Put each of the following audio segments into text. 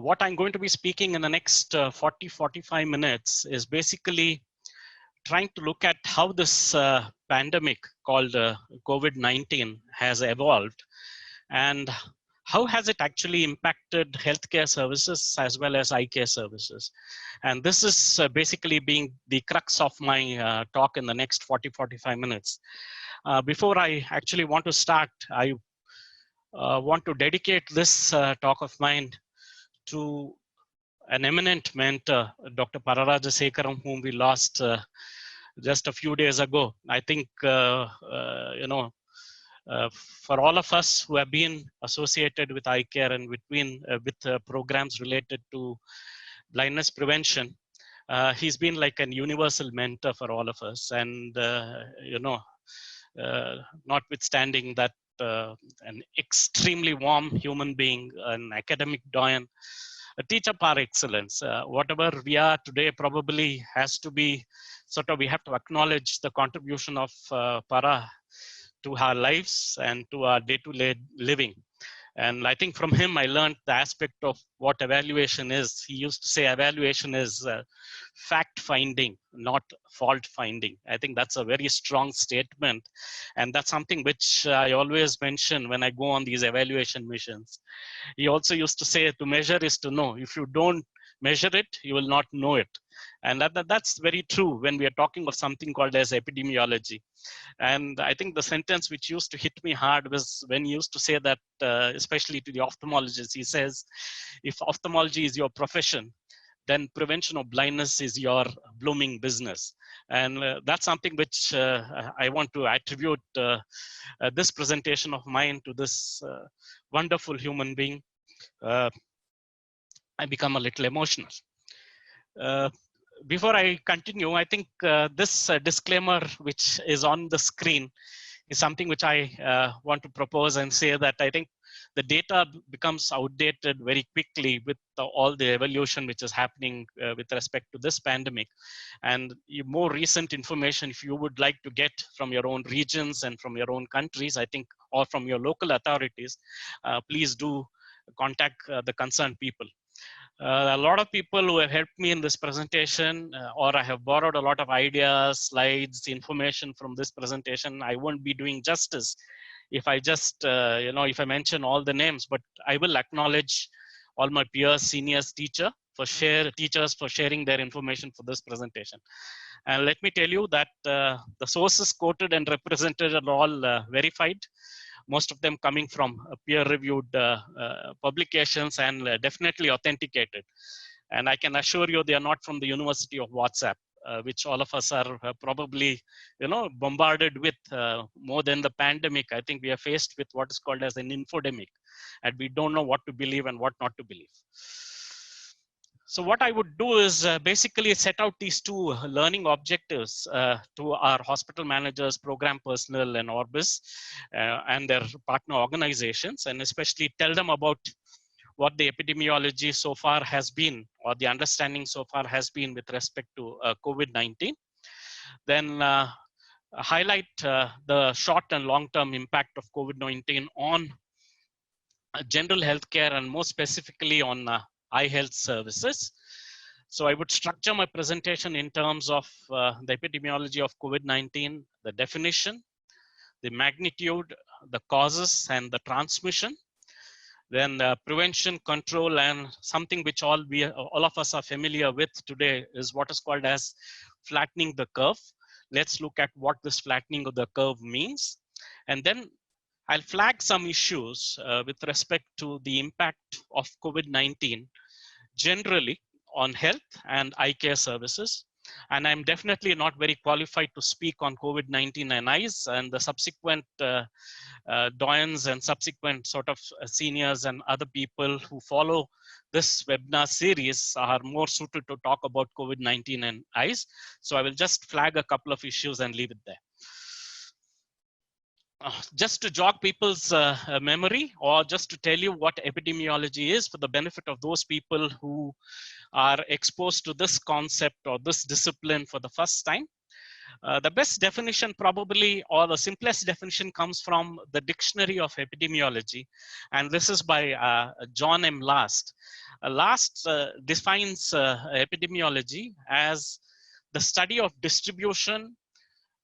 what I'm going to be speaking in the next 45 minutes is basically trying to look at how this pandemic called COVID-19 has evolved and how has it actually impacted healthcare services as well as eye care services. And this is basically being the crux of my talk in the next 45 minutes. Before I actually want to start, I want to dedicate this talk of mine to an eminent mentor, Dr. Pararaja Sekaram, whom we lost just a few days ago. I think, for all of us who have been associated with eye care and with programs related to blindness prevention, he's been like an universal mentor for all of us. And, notwithstanding that, an extremely warm human being, an academic doyen, a teacher par excellence. Whatever we are today probably has to be we have to acknowledge the contribution of Para to our lives and to our day-to-day living. And I think from him, I learned the aspect of what evaluation is. He used to say evaluation is fact finding, not fault finding. I think that's a very strong statement. And that's something which I always mention when I go on these evaluation missions. He also used to say to measure is to know. If you don't measure it, you will not know it. And that's very true when we are talking of something called as epidemiology. And I think the sentence which used to hit me hard was when he used to say that, especially to the ophthalmologists, he says, if ophthalmology is your profession, then prevention of blindness is your blooming business. And that's something which I want to attribute this presentation of mine to this wonderful human being. I become a little emotional. Before I continue, I think this disclaimer which is on the screen is something which I want to propose and say that I think the data becomes outdated very quickly with all the evolution which is happening with respect to this pandemic. And more recent information, if you would like to get from your own regions and from your own countries, I think, or from your local authorities, please do contact the concerned people. A lot of people who have helped me in this presentation, or I have borrowed a lot of ideas, slides, information from this presentation. I won't be doing justice if I just, if I mention all the names, but I will acknowledge all my peers, seniors, teachers for sharing their information for this presentation. And let me tell you that the sources quoted and represented are all verified. Most of them coming from peer-reviewed publications and definitely authenticated. And I can assure you they are not from the University of WhatsApp, which all of us are probably, bombarded with more than the pandemic. I think we are faced with what is called as an infodemic, and we don't know what to believe and what not to believe. So what I would do is basically set out these two learning objectives to our hospital managers, program personnel, and Orbis and their partner organizations, and especially tell them about what the epidemiology so far has been, or the understanding so far has been with respect to COVID-19. Then highlight the short and long-term impact of COVID-19 on general healthcare and more specifically on eye health services. So I would structure my presentation in terms of the epidemiology of COVID-19, the definition, the magnitude, the causes, and the transmission. Then prevention, control, and something which all of us are familiar with today is what is called as flattening the curve. Let's look at what this flattening of the curve means. And then I'll flag some issues with respect to the impact of COVID-19 generally on health and eye care services. And I'm definitely not very qualified to speak on COVID-19 and eyes, and the subsequent doyens and subsequent sort of seniors and other people who follow this webinar series are more suited to talk about COVID-19 and eyes. So I will just flag a couple of issues and leave it there. Just to jog people's memory, or just to tell you what epidemiology is for the benefit of those people who are exposed to this concept or this discipline for the first time. The best definition probably, or the simplest definition, comes from the Dictionary of Epidemiology. And this is by John M. Last. Last defines epidemiology as the study of distribution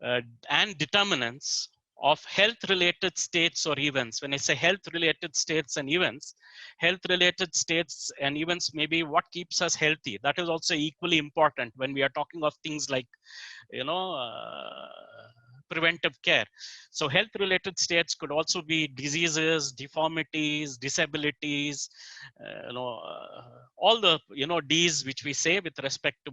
and determinants of health-related states or events. When I say health-related states and events, health-related states and events may be what keeps us healthy. That is also equally important when we are talking of things like, preventive care. So health-related states could also be diseases, deformities, disabilities, all the D's which we say with respect to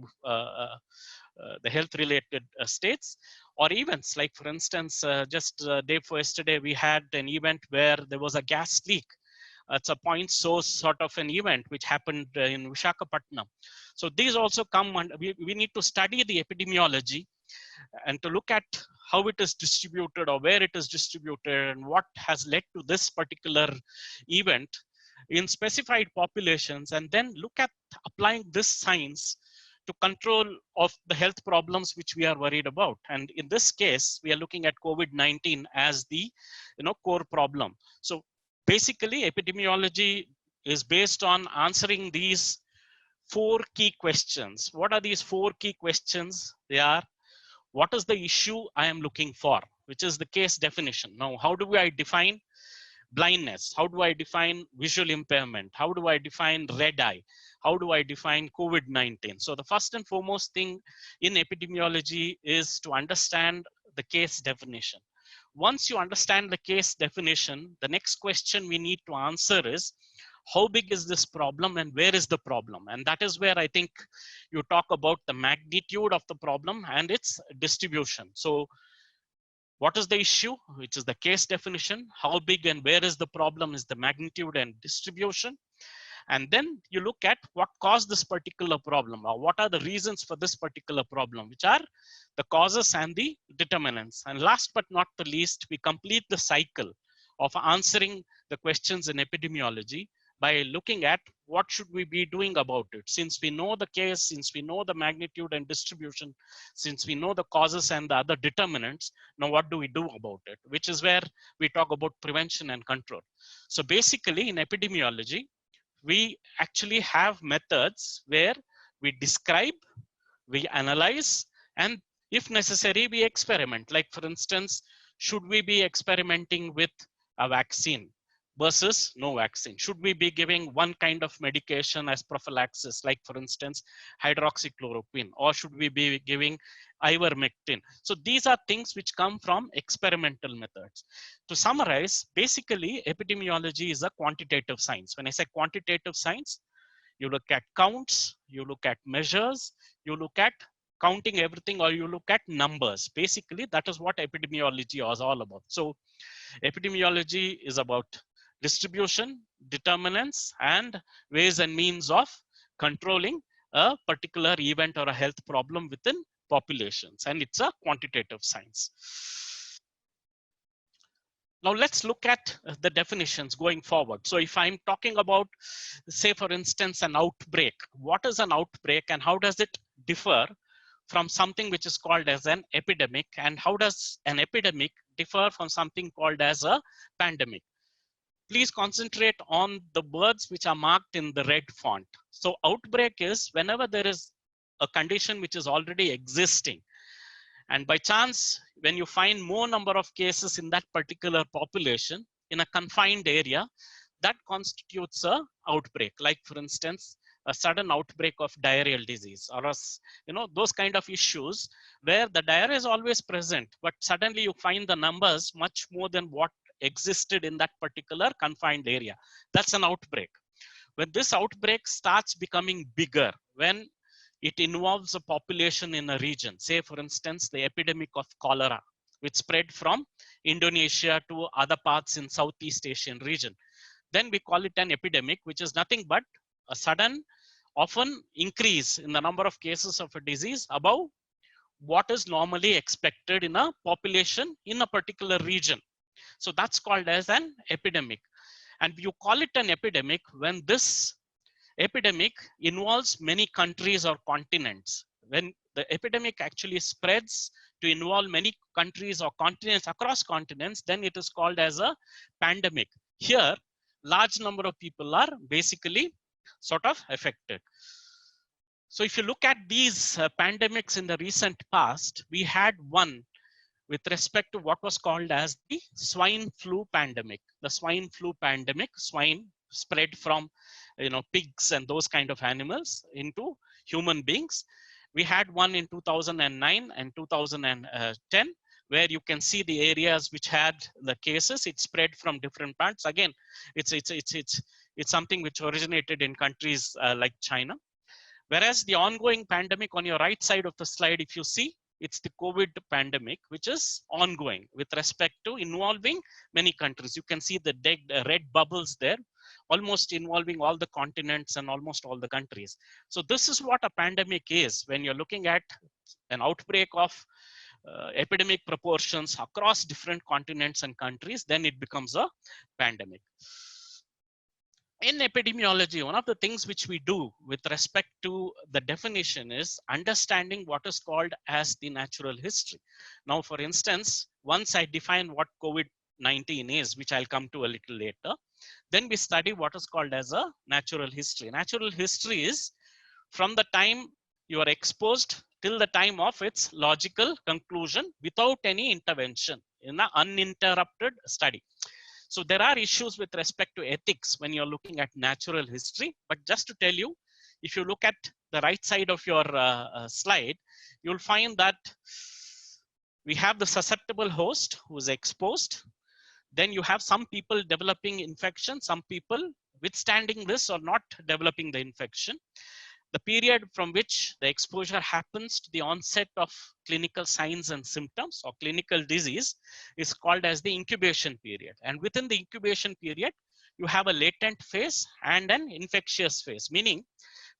the health-related states or events. Like for instance, just day before yesterday, we had an event where there was a gas leak. It's a point source sort of an event which happened in Visakhapatnam. So these also come under, we need to study the epidemiology and to look at how it is distributed or where it is distributed and what has led to this particular event in specified populations, and then look at applying this science to control of the health problems which we are worried about. And in this case, we are looking at COVID-19 as the core problem. So basically, epidemiology is based on answering these 4 key questions. What are these 4 key questions? They are, what is the issue I am looking for, which is the case definition. Now, how do I define blindness? How do I define visual impairment? How do I define red eye? How do I define COVID-19? So the first and foremost thing in epidemiology is to understand the case definition. Once you understand the case definition, the next question we need to answer is, how big is this problem and where is the problem? And that is where I think you talk about the magnitude of the problem and its distribution. So what is the issue, which is the case definition? How big and where is the problem is the magnitude and distribution. And then you look at what caused this particular problem, or what are the reasons for this particular problem, which are the causes and the determinants. And last but not the least, we complete the cycle of answering the questions in epidemiology by looking at what should we be doing about it. Since we know the case, since we know the magnitude and distribution, since we know the causes and the other determinants, now what do we do about it? Which is where we talk about prevention and control. So basically in epidemiology, we actually have methods where we describe, we analyze, and if necessary, we experiment. Like for instance, should we be experimenting with a vaccine versus no vaccine? Should we be giving one kind of medication as prophylaxis, like for instance, hydroxychloroquine, or should we be giving ivermectin? So these are things which come from experimental methods. To summarize, basically epidemiology is a quantitative science. When I say quantitative science, you look at counts, you look at measures, you look at counting everything, or you look at numbers. Basically, that is what epidemiology is all about. So epidemiology is about distribution, determinants, and ways and means of controlling a particular event or a health problem within populations. And it's a quantitative science. Now let's look at the definitions going forward. So if I'm talking about, say for instance, an outbreak, what is an outbreak and how does it differ from something which is called as an epidemic, and how does an epidemic differ from something called as a pandemic? Please concentrate on the words which are marked in the red font. So outbreak is whenever there is a condition which is already existing, and by chance, when you find more number of cases in that particular population in a confined area, that constitutes a outbreak. Like for instance, a sudden outbreak of diarrheal disease, or those kind of issues where the diarrhea is always present, but suddenly you find the numbers much more than what existed in that particular confined area. That's an outbreak. When this outbreak starts becoming bigger, when it involves a population in a region, say for instance, the epidemic of cholera, which spread from Indonesia to other parts in Southeast Asian region, then we call it an epidemic, which is nothing but a sudden, often increase in the number of cases of a disease above what is normally expected in a population in a particular region. So that's called as an epidemic. And you call it an epidemic when this epidemic involves many countries or continents. When the epidemic actually spreads to involve many countries or continents, across continents, then it is called as a pandemic. Here, large number of people are basically sort of affected. So if you look at these pandemics in the recent past, we had one with respect to what was called as the swine flu pandemic. The swine flu pandemic, swine spread from pigs and those kind of animals into human beings. We had one in 2009 and 2010, where you can see the areas which had the cases. It spread from different parts. Again, it's something which originated in countries like China. Whereas the ongoing pandemic on your right side of the slide, if you see, it's the COVID pandemic, which is ongoing with respect to involving many countries. You can see the red bubbles there, almost involving all the continents and almost all the countries. So this is what a pandemic is. When you're looking at an outbreak of epidemic proportions across different continents and countries, then it becomes a pandemic. In epidemiology, one of the things which we do with respect to the definition is understanding what is called as the natural history. Now, for instance, once I define what COVID-19 is, which I'll come to a little later, then we study what is called as a natural history. Natural history is from the time you are exposed till the time of its logical conclusion without any intervention in an uninterrupted study. So there are issues with respect to ethics when you're looking at natural history. But just to tell you, if you look at the right side of your slide, you'll find that we have the susceptible host who is exposed. Then you have some people developing infection, some people withstanding this or not developing the infection. The period from which the exposure happens to the onset of clinical signs and symptoms or clinical disease is called as the incubation period. And within the incubation period, you have a latent phase and an infectious phase, meaning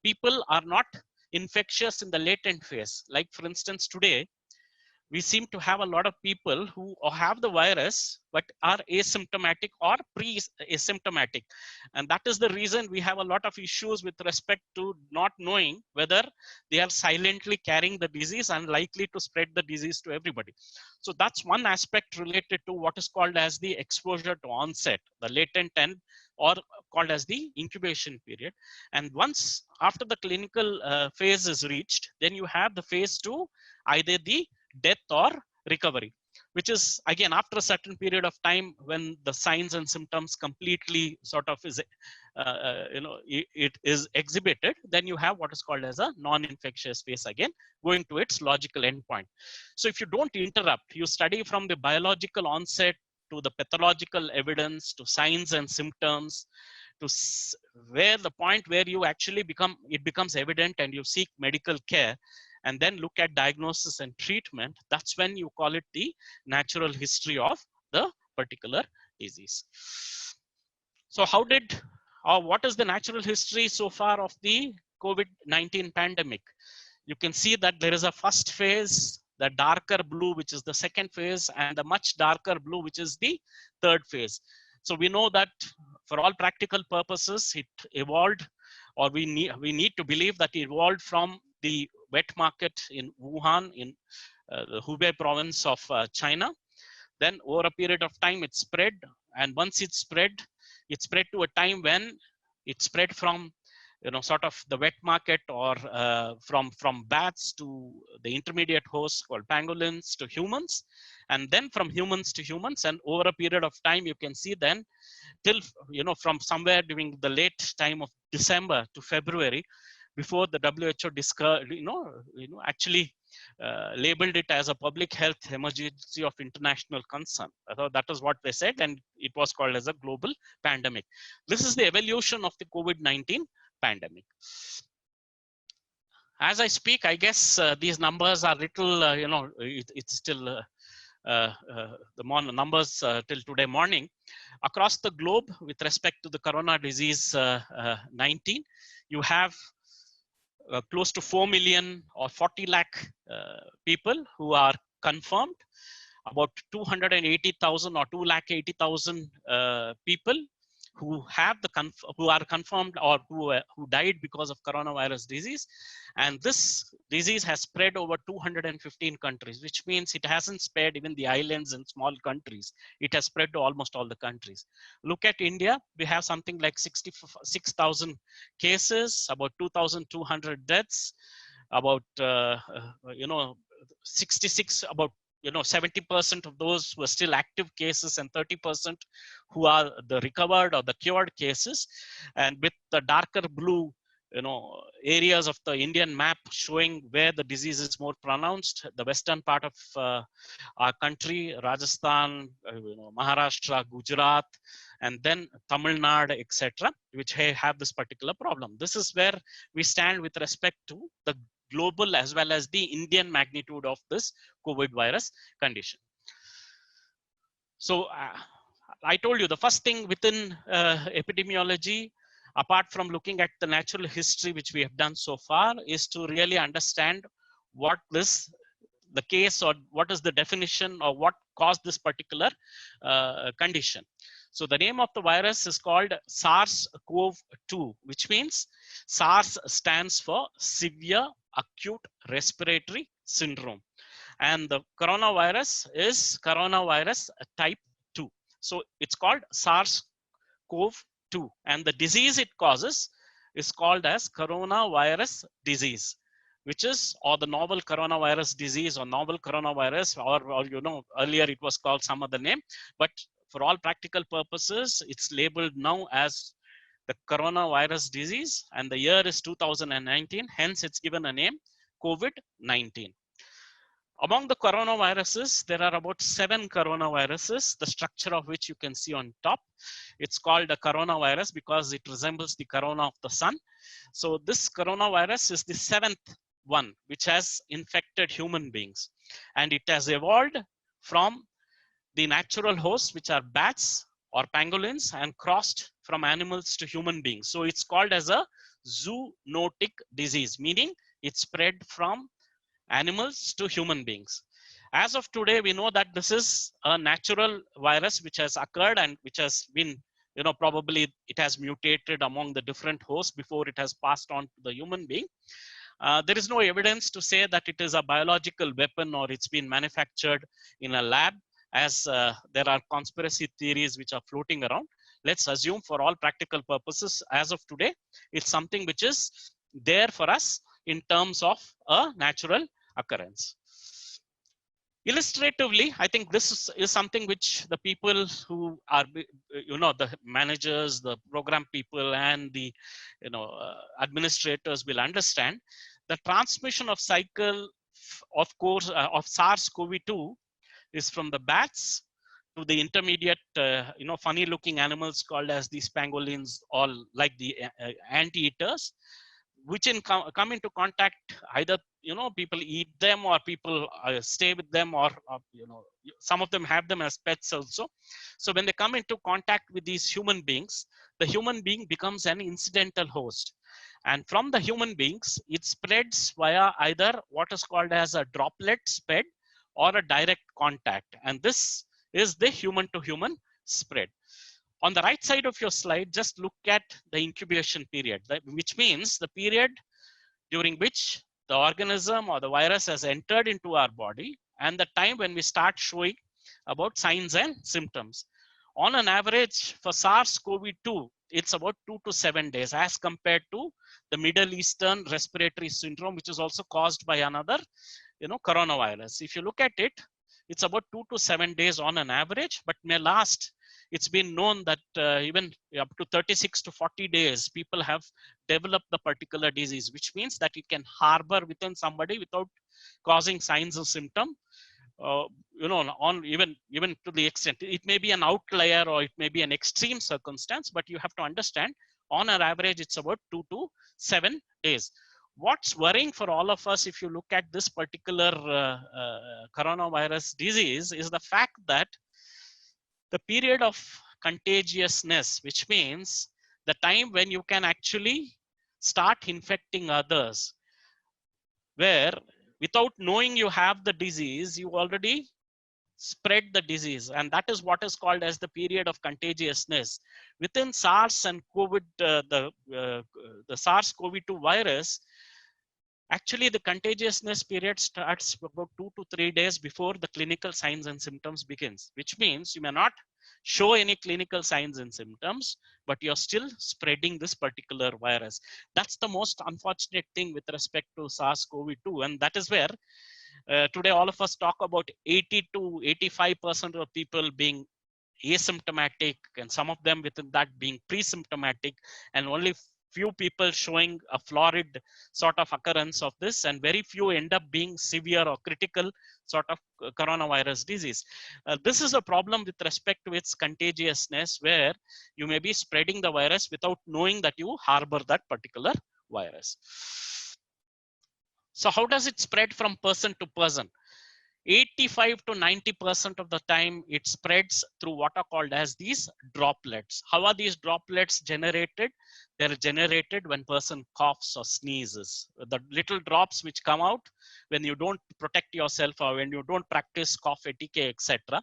people are not infectious in the latent phase. Like for instance, today, we seem to have a lot of people who have the virus but are asymptomatic or pre-asymptomatic, and that is the reason we have a lot of issues with respect to not knowing whether they are silently carrying the disease and likely to spread the disease to everybody. So that's one aspect related to what is called as the exposure to onset, the latent and or called as the incubation period. And once after the clinical phase is reached, then you have the phase 2, either the death or recovery, which is again after a certain period of time when the signs and symptoms completely sort of is it is exhibited. Then you have what is called as a non-infectious phase, again going to its logical endpoint. So if you don't interrupt, you study from the biological onset to the pathological evidence to signs and symptoms to where the point where you actually becomes evident and you seek medical care, and then look at diagnosis and treatment, that's when you call it the natural history of the particular disease. So how did, or what is the natural history so far of the COVID-19 pandemic? You can see that there is a first phase, the darker blue, which is the second phase, and the much darker blue, which is the third phase. So we know that for all practical purposes, it evolved, or we need to believe that it evolved from the wet market in Wuhan in the Hubei province of China. Then over a period of time it spread, and once it spread to a time when it spread from sort of the wet market or from bats to the intermediate hosts called pangolins to humans, and then from humans to humans. And over a period of time, you can see then till from somewhere during the late time of December to February, before the WHO actually labeled it as a public health emergency of international concern. That is what they said, and it was called as a global pandemic. This is the evolution of the COVID-19 pandemic. As I speak, I guess these numbers are little, it's still the numbers till today morning. Across the globe, with respect to the corona disease 19, you have close to 4 million or 40 lakh people who are confirmed, about 280,000 or 280,000 people who have who are confirmed or who died because of coronavirus disease. And this disease has spread over 215 countries, which means it hasn't spared even the islands and small countries. It has spread to almost all the countries. Look at India. We have something like 66,000 cases, about 2,200 deaths, about 66, about 70% of those who are still active cases, and 30% who are the recovered or the cured cases. And with the darker blue areas of the Indian map showing where the disease is more pronounced, the western part of our country, Rajasthan, Maharashtra, Gujarat, and then Tamil Nadu, etc., which have this particular problem. This is where we stand with respect to the global as well as the Indian magnitude of this COVID virus condition. So I told you the first thing within epidemiology, apart from looking at the natural history, which we have done so far, is to really understand what the case, or what is the definition, or what caused this particular condition. So the name of the virus is called SARS-CoV-2, which means SARS stands for Severe Acute Respiratory Syndrome. And the coronavirus is coronavirus type 2. So it's called SARS-CoV-2. And the disease it causes is called as coronavirus disease, which is, or the novel coronavirus disease, or novel coronavirus, or earlier it was called some other name. But for all practical purposes, it's labeled now as the coronavirus disease, and the year is 2019. Hence, it's given a name, COVID-19. Among the coronaviruses, there are about 7 coronaviruses, the structure of which you can see on top. It's called a coronavirus because it resembles the corona of the sun. So this coronavirus is the 7th one which has infected human beings. And it has evolved from the natural hosts, which are bats or pangolins, and crossed from animals to human beings. So it's called as a zoonotic disease, meaning it spread from animals to human beings. As of today, we know that this is a natural virus which has occurred and which has been, probably it has mutated among the different hosts before it has passed on to the human being. There is no evidence to say that it is a biological weapon or it's been manufactured in a lab, as there are conspiracy theories which are floating around. Let's assume for all practical purposes, as of today, it's something which is there for us in terms of a natural occurrence. Illustratively, I think this is something which the people who are, the managers, the program people, and the, administrators will understand. The transmission of cycle, of course, of SARS-CoV-2 is from the bats to the intermediate, funny-looking animals called as these pangolins, or like the anteaters, which come into contact, either people eat them, or people stay with them, or some of them have them as pets also. So when they come into contact with these human beings, the human being becomes an incidental host, and from the human beings it spreads via either what is called as a droplet spread or a direct contact, and this is the human to human spread. On the right side of your slide, just look at the incubation period, which means the period during which the organism or the virus has entered into our body, and the time when we start showing about signs and symptoms. On an average for SARS-CoV-2, it's about 2 to 7 days, as compared to the Middle Eastern respiratory syndrome, which is also caused by another, coronavirus. If you look at it, it's about 2 to 7 days on an average, but may last. It's been known that even up to 36 to 40 days, people have developed the particular disease, which means that it can harbor within somebody without causing signs or symptom. On even to the extent, it may be an outlier or it may be an extreme circumstance, but you have to understand, on an average, it's about 2 to 7 days. What's worrying for all of us, if you look at this particular coronavirus disease, is the fact that the period of contagiousness, which means the time when you can actually start infecting others, where without knowing you have the disease, you already spread the disease, and that is what is called as the period of contagiousness. Within SARS and COVID, the SARS-CoV-2 virus, actually the contagiousness period starts about 2 to 3 days before the clinical signs and symptoms begins, which means you may not show any clinical signs and symptoms, but you're still spreading this particular virus. That's the most unfortunate thing with respect to SARS-CoV-2, and that is where today all of us talk about 80 to 85% of people being asymptomatic, and some of them within that being pre-symptomatic, and only few people showing a florid sort of occurrence of this, and very few end up being severe or critical sort of coronavirus disease. This is a problem with respect to its contagiousness, where you may be spreading the virus without knowing that you harbor that particular virus. So how does it spread from person to person? 85 to 90% of the time it spreads through what are called as these droplets. How are these droplets generated? They're generated when person coughs or sneezes. The little drops which come out when you don't protect yourself or when you don't practice cough etiquette, etc.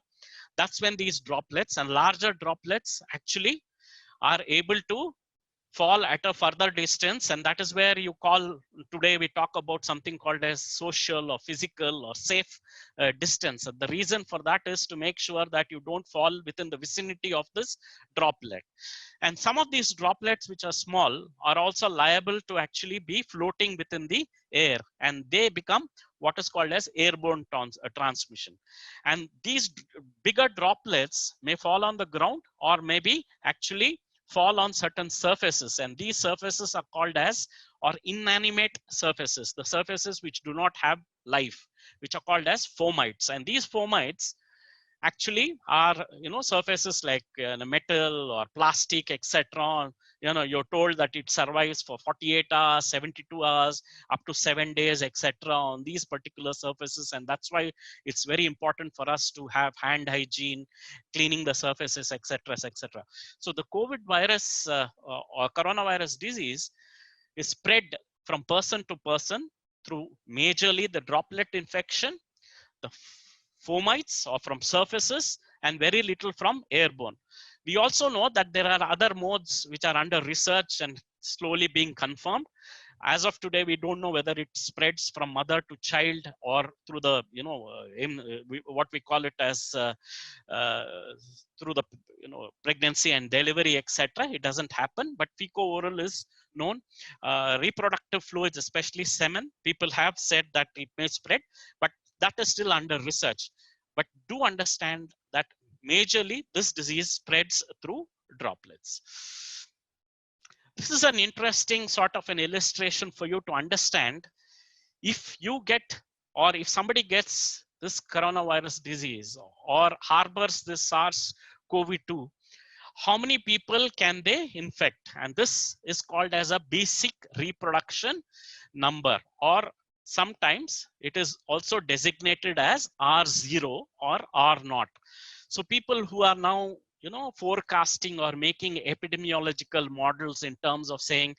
That's when these droplets and larger droplets actually are able to fall at a further distance, and that is where you call, today we talk about something called as social or physical or safe distance. And the reason for that is to make sure that you don't fall within the vicinity of this droplet. And some of these droplets which are small are also liable to actually be floating within the air, and they become what is called as airborne transmission. And these bigger droplets may fall on the ground or maybe actually fall on certain surfaces, and these surfaces are called as, or inanimate surfaces, the surfaces which do not have life, which are called as fomites. And these fomites actually are, surfaces like metal or plastic, etc. You're told that it survives for 48 hours, 72 hours, up to 7 days, etc. on these particular surfaces. And that's why it's very important for us to have hand hygiene, cleaning the surfaces, etc., etc. So the COVID virus or coronavirus disease is spread from person to person through majorly the droplet infection, the fomites or from surfaces, and very little from airborne. We also know that there are other modes which are under research and slowly being confirmed. As of today, we don't know whether it spreads from mother to child or through the, what we call it as through the, pregnancy and delivery, etc. It doesn't happen, but fecal-oral is known. Reproductive fluids, especially semen, people have said that it may spread, but that is still under research. But do understand that majorly this disease spreads through droplets. This is an interesting sort of an illustration for you to understand. If you get, or if somebody gets this coronavirus disease or harbors this SARS-CoV-2, how many people can they infect? And this is called as a basic reproduction number, or sometimes it is also designated as R0 or R0. So people who are now, forecasting or making epidemiological models in terms of saying,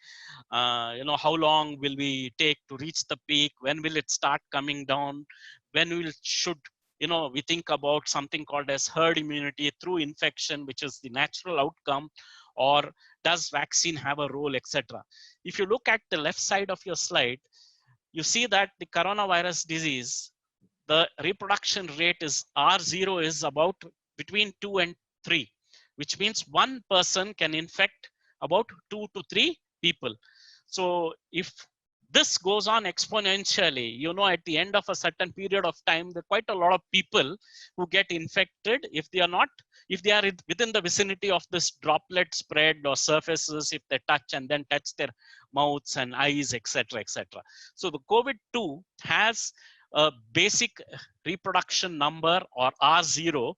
how long will we take to reach the peak? When will it start coming down? When should we think about something called as herd immunity through infection, which is the natural outcome, or does vaccine have a role, etc. If you look at the left side of your slide, you see that the coronavirus disease, the reproduction rate is R0 is about between 2 and 3, which means one person can infect about 2 to 3 people. So if this goes on exponentially, at the end of a certain period of time, there are quite a lot of people who get infected if they are within the vicinity of this droplet spread or surfaces, if they touch and then touch their mouths and eyes, etc., etc. So the COVID-2 has a basic reproduction number, or R0,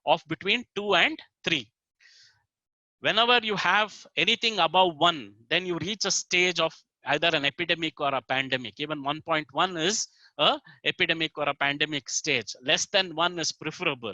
of between 2 and 3. Whenever you have anything above 1, then you reach a stage of either an epidemic or a pandemic. Even 1.1 is a epidemic or a pandemic stage. Less than 1 is preferable.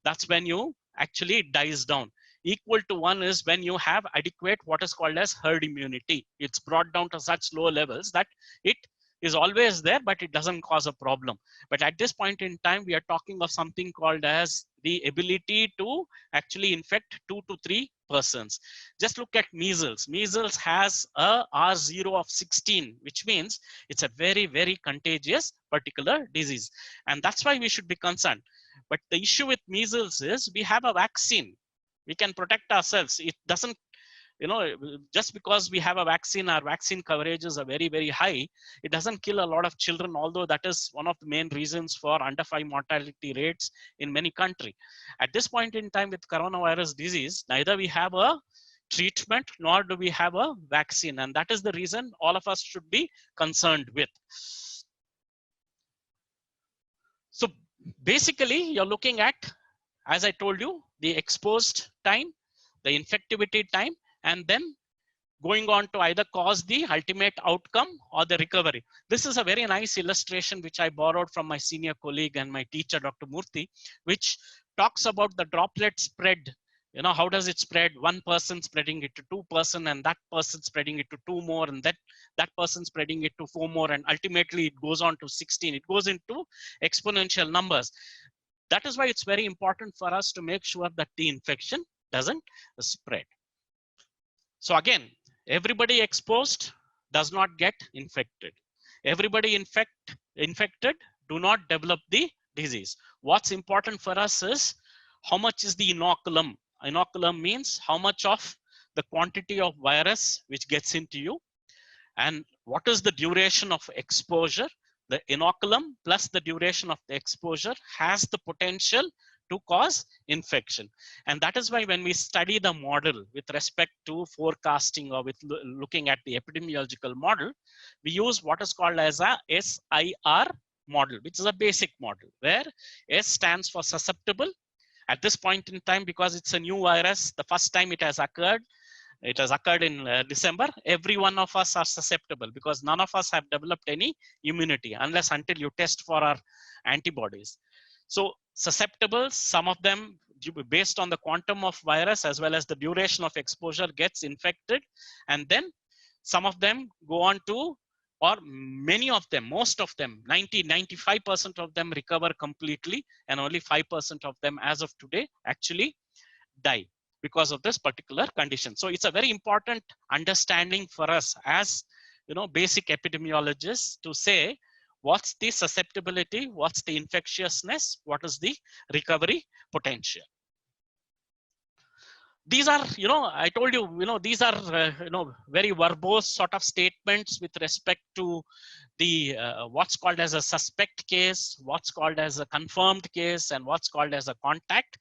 That's when you actually dies down. Equal to 1 is when you have adequate what is called as herd immunity. It's brought down to such low levels that it is always there, but it doesn't cause a problem. But at this point in time, we are talking of something called as the ability to actually infect 2 to 3 persons. Just look at measles. Measles has a R0 of 16, which means it's a very, very contagious particular disease. And that's why we should be concerned. But the issue with measles is we have a vaccine. We can protect ourselves. It doesn't, just because we have a vaccine, our vaccine coverages are very, very high. It doesn't kill a lot of children, although that is one of the main reasons for under 5 mortality rates in many countries. At this point in time with coronavirus disease, neither we have a treatment nor do we have a vaccine. And that is the reason all of us should be concerned with. So basically, you're looking at, as I told you, the exposed time, the infectivity time, and then going on to either cause the ultimate outcome or the recovery. This is a very nice illustration which I borrowed from my senior colleague and my teacher, Dr. Murthy, which talks about the droplet spread. How does it spread? One person spreading it to 2 person, and that person spreading it to 2 more, and that person spreading it to 4 more, and ultimately it goes on to 16. It goes into exponential numbers. That is why it's very important for us to make sure that the infection doesn't spread. So again, everybody exposed does not get infected. Everybody infected do not develop the disease. What's important for us is how much is the inoculum. Inoculum means how much of the quantity of virus which gets into you, and what is the duration of exposure. The inoculum plus the duration of the exposure has the potential to cause infection. And that is why when we study the model with respect to forecasting or with looking at the epidemiological model, we use what is called as a SIR model, which is a basic model where S stands for susceptible. At this point in time, because it's a new virus, the first time it has occurred in December, every one of us are susceptible because none of us have developed any immunity until you test for our antibodies. So susceptible, some of them based on the quantum of virus as well as the duration of exposure gets infected, and then some of them go on to, or many of them, most of them, 95% of them recover completely, and only 5% of them as of today actually die because of this particular condition. So it's a very important understanding for us as basic epidemiologists to say what's the susceptibility, what's the infectiousness, what is the recovery potential. These are, I told you, these are, very verbose sort of statements with respect to the what's called as a suspect case, what's called as a confirmed case, and what's called as a contact.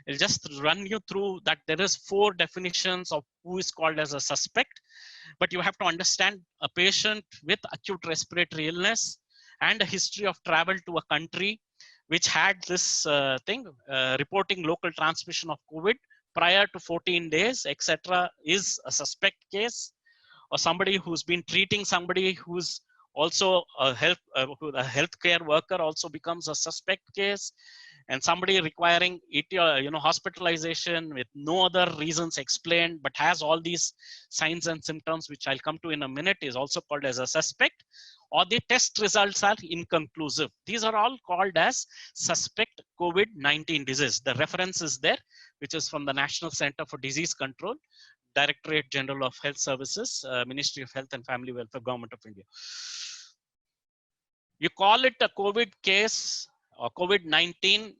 I'll just run you through that. There is 4 definitions of who is called as a suspect, but you have to understand a patient with acute respiratory illness and a history of travel to a country which had this reporting local transmission of COVID prior to 14 days, etc., is a suspect case. Or somebody who's been treating somebody who's also a healthcare worker also becomes a suspect case. And somebody requiring hospitalization with no other reasons explained, but has all these signs and symptoms, which I'll come to in a minute, is also called as a suspect. Or the test results are inconclusive. These are all called as suspect COVID-19 disease. The reference is there, which is from the National Center for Disease Control, Directorate General of Health Services, Ministry of Health and Family Welfare, Government of India. You call it a COVID case or COVID-19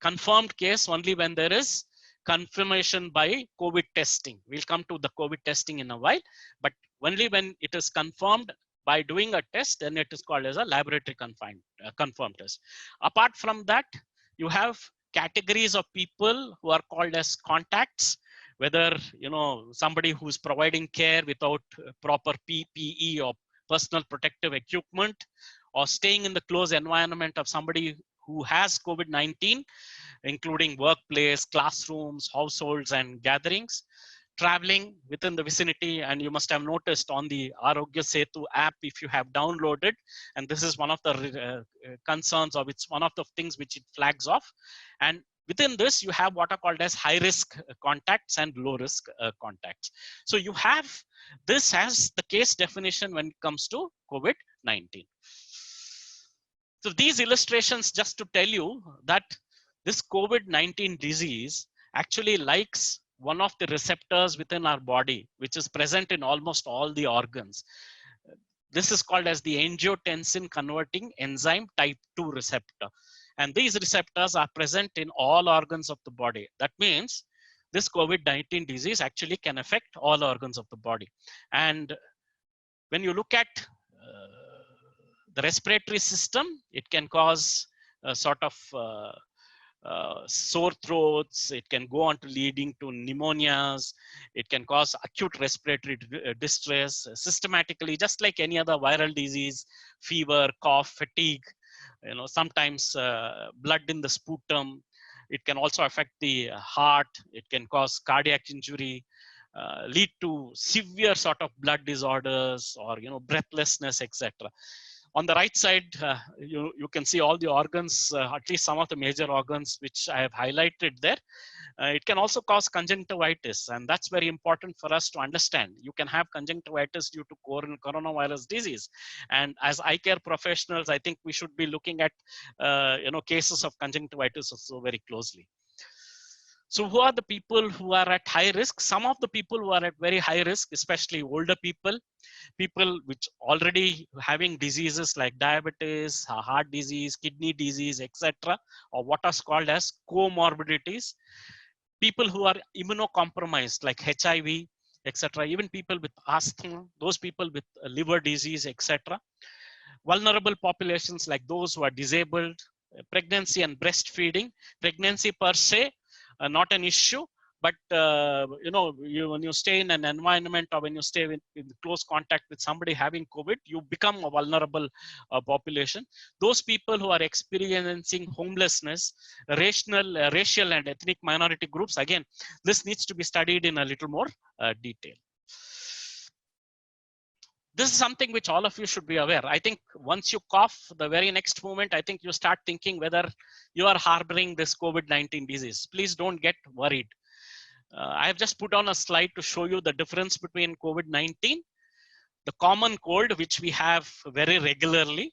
confirmed case only when there is confirmation by COVID testing. We'll come to the COVID testing in a while, but only when it is confirmed by doing a test, then it is called as a laboratory confirmed test. Apart from that, you have categories of people who are called as contacts, whether somebody who's providing care without proper PPE or personal protective equipment, or staying in the close environment of somebody who has COVID-19, including workplace, classrooms, households, and gatherings. Traveling within the vicinity, and you must have noticed on the Arogya Setu app, if you have downloaded, and this is one of the concerns, or it's one of the things which it flags off. And within this, you have what are called as high risk contacts and low risk contacts. So you have this as the case definition when it comes to COVID-19. COVID-19. So these illustrations just to tell you that this COVID-19 disease actually likes one of the receptors within our body, which is present in almost all the organs. This is called as the angiotensin converting enzyme type 2 receptor. And these receptors are present in all organs of the body. That means this COVID-19 disease actually can affect all organs of the body. And when you look at the respiratory system, it can cause a sort of sore throats. It can go on to leading to pneumonias. It can cause acute respiratory distress systematically, just like any other viral disease, fever, cough, fatigue, sometimes blood in the sputum. It can also affect the heart. It can cause cardiac injury, lead to severe sort of blood disorders or, breathlessness, etc. On the right side, you can see all the organs, at least some of the major organs, which I have highlighted there. It can also cause conjunctivitis, and that's very important for us to understand. You can have conjunctivitis due to coronavirus disease. And as eye care professionals, I think we should be looking at, cases of conjunctivitis also very closely. So who are the people who are at high risk? Some of the people who are at very high risk, especially older people which already having diseases like diabetes, heart disease, kidney disease, etc., or what is called as comorbidities. People who are immunocompromised like HIV, etc., even people with asthma, those people with liver disease, etc. Vulnerable populations like those who are disabled, pregnancy and breastfeeding. Pregnancy per se, not an issue, but when you stay in an environment or when you stay in close contact with somebody having COVID, you become a vulnerable population. Those people who are experiencing homelessness, racial and ethnic minority groups, again, this needs to be studied in a little more detail. This is something which all of you should be aware. I think once you cough, the very next moment, I think you start thinking whether you are harboring this COVID-19 disease. Please don't get worried. I have just put on a slide to show you the difference between COVID-19, the common cold, which we have very regularly,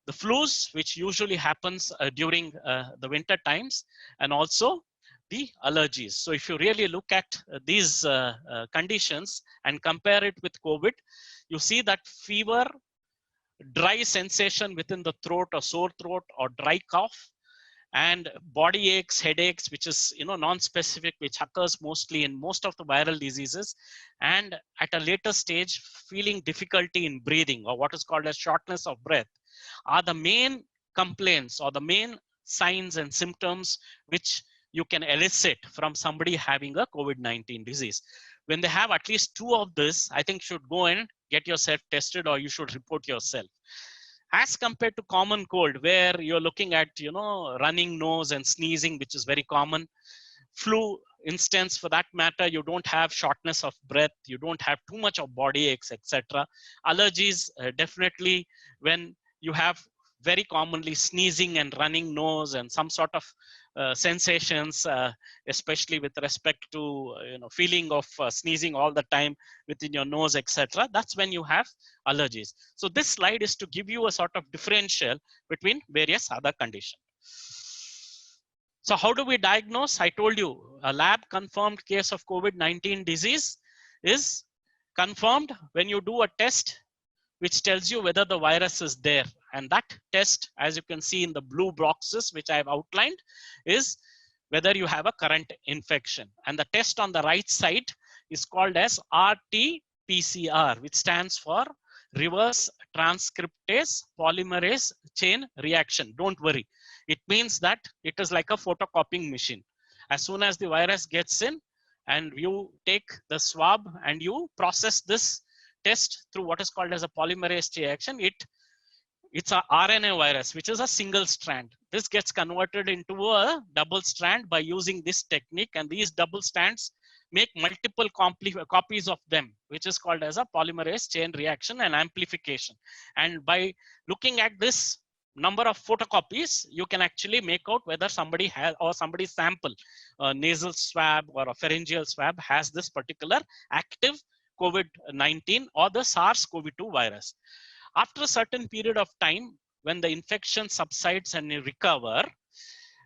the flus, which usually happens during the winter times, and also the allergies. So if you really look at these conditions and compare it with COVID, you see that fever, dry sensation within the throat or sore throat or dry cough, and body aches, headaches, which is non-specific, which occurs mostly in most of the viral diseases, and at a later stage, feeling difficulty in breathing or what is called as shortness of breath, are the main complaints or the main signs and symptoms which you can elicit from somebody having a COVID-19 disease. When they have at least two of this, I think you should go and get yourself tested, or you should report yourself. As compared to common cold, where you're looking at, running nose and sneezing, which is very common. Flu instance, for that matter, you don't have shortness of breath, you don't have too much of body aches, etc. Allergies, definitely when you have very commonly sneezing and running nose and some sort of sensations, especially with respect to feeling of sneezing all the time within your nose, etc. That's when you have allergies. So this slide is to give you a sort of differential between various other conditions. So how do we diagnose? I told you a lab confirmed case of COVID-19 disease is confirmed when you do a test which tells you whether the virus is there. And that test, as you can see in the blue boxes, which I have outlined, is whether you have a current infection. And the test on the right side is called as RT-PCR, which stands for reverse transcriptase polymerase chain reaction. Don't worry. It means that it is like a photocopying machine. As soon as the virus gets in and you take the swab and you process this test through what is called as a polymerase reaction, it's a RNA virus, which is a single strand. This gets converted into a double strand by using this technique, and these double strands make multiple copies of them, which is called as a polymerase chain reaction and amplification. And by looking at this number of photocopies, you can actually make out whether somebody has, or somebody's sample, a nasal swab or a pharyngeal swab, has this particular active COVID-19 or the SARS-CoV-2 virus. After a certain period of time, when the infection subsides and you recover,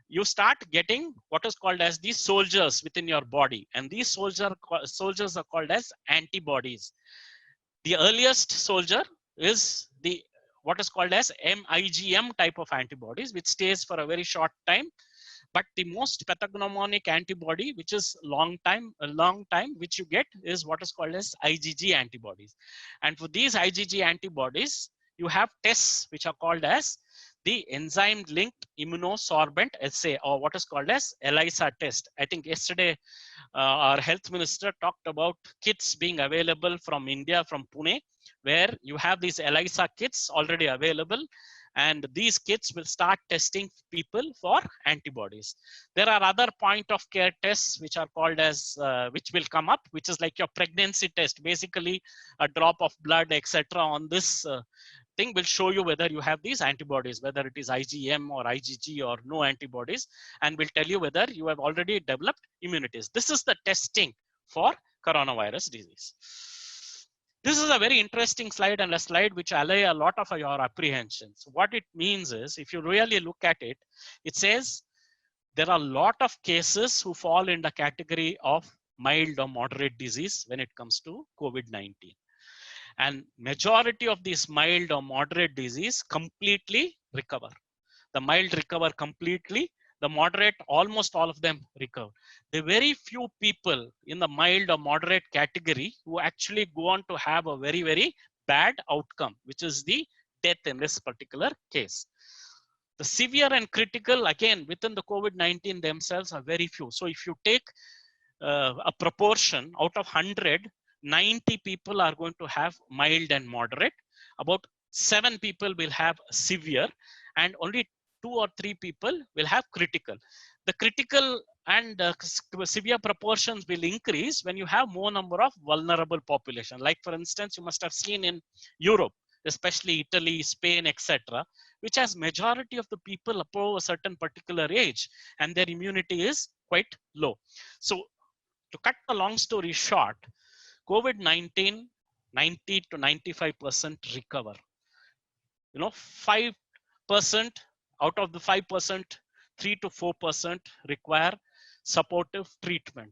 you start getting what is called as the soldiers within your body. And these soldiers are called as antibodies. The earliest soldier is the what is called as MIGM type of antibodies, which stays for a very short time. But the most pathognomonic antibody, which is a long time, which you get is what is called as IgG antibodies. And for these IgG antibodies, you have tests which are called as the enzyme linked immunosorbent assay, or what is called as ELISA test. I think yesterday our health minister talked about kits being available from India, from Pune, where you have these ELISA kits already available. And these kits will start testing people for antibodies. There are other point of care tests which are called as, which will come up, which is like your pregnancy test. Basically, a drop of blood, etc. on this thing will show you whether you have these antibodies, whether it is IgM or IgG or no antibodies, and will tell you whether you have already developed immunities. This is the testing for coronavirus disease. This is a very interesting slide, and a slide which allay a lot of your apprehensions. What it means is, if you really look at it, it says there are a lot of cases who fall in the category of mild or moderate disease when it comes to COVID-19. And majority of these mild or moderate disease completely recover. The mild recover completely. The moderate, almost all of them recover. The very few people in the mild or moderate category who actually go on to have a very, very bad outcome, which is the death in this particular case. The severe and critical, again, within the COVID-19 themselves are very few. So if you take a proportion out of 100, 90 people are going to have mild and moderate. About 7 people will have severe, and only 2 or 3 people will have critical. The critical and severe proportions will increase when you have more number of vulnerable population. Like for instance, you must have seen in Europe, especially Italy, Spain, etc., which has majority of the people above a certain particular age, and their immunity is quite low. So to cut the long story short, COVID-19, 90 to 95% recover. 5% out of the 5%, 3 to 4% require supportive treatment.